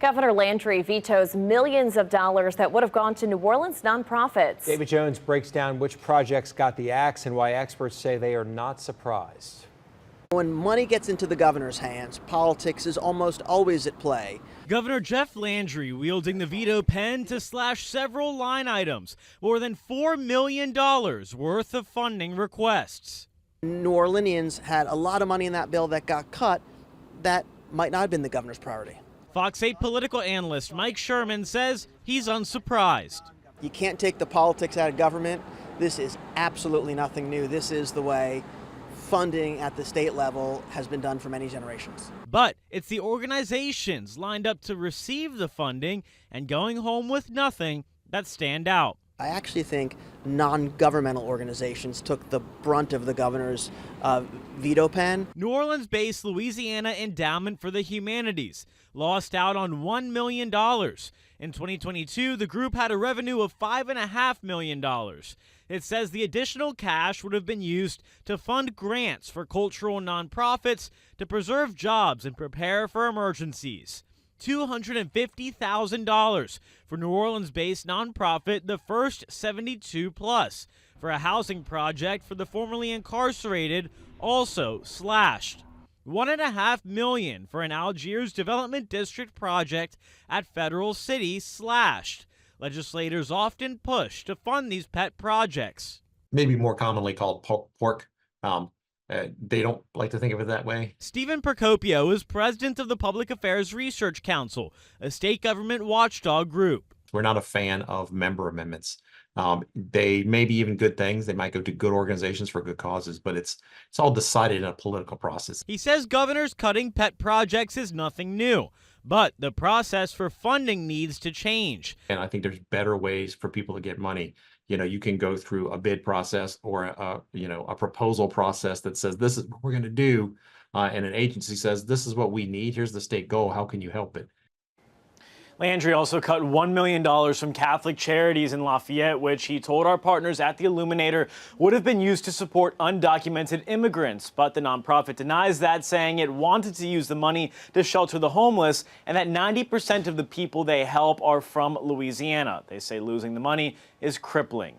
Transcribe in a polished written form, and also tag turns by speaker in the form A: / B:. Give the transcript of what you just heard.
A: Governor Landry vetoes millions of dollars that would have gone to New Orleans nonprofits.
B: David Jones breaks down which projects got the axe and why experts say they are not surprised.
C: When money gets into the governor's hands, politics is almost always at play.
D: Governor Jeff Landry wielding the veto pen to slash several line items, more than $4 million worth of funding requests.
C: New Orleanians had a lot of money in that bill that got cut that might not have been the governor's priority.
D: Fox 8 political analyst Mike Sherman says he's unsurprised.
C: You can't take the politics out of government. This is absolutely nothing new. This is the way funding at the state level has been done for many generations.
D: But it's the organizations lined up to receive the funding and going home with nothing that stand out.
C: I actually think non-governmental organizations took the brunt of the governor's veto pen.
D: New Orleans-based Louisiana Endowment for the Humanities lost out on $1 million. In 2022, the group had a revenue of $5.5 million. It says the additional cash would have been used to fund grants for cultural nonprofits to preserve jobs and prepare for emergencies. $250,000 for New Orleans-based nonprofit The First 72 Plus for a housing project for the formerly incarcerated, also slashed. $1.5 million for an Algiers Development District project at Federal City, slashed. Legislators often push to fund these pet projects.
E: Maybe more commonly called pork. They don't like to think of it that way.
D: Stephen Procopio is president of the Public Affairs Research Council, a state government watchdog group.
E: We're not a fan of member amendments. They may be even good things. They might go to good organizations for good causes, but it's all decided in a political process.
D: He says governors cutting pet projects is nothing new, but the process for funding needs to change.
E: And I think there's better ways for people to get money. You know, you can go through a bid process or a proposal process that says this is what we're going to do, and an agency says this is what we need. Here's the state goal. How can you help it?
F: Landry also cut $1 million from Catholic Charities in Lafayette, which he told our partners at the Illuminator would have been used to support undocumented immigrants. But the nonprofit denies that, saying it wanted to use the money to shelter the homeless and that 90% of the people they help are from Louisiana. They say losing the money is crippling.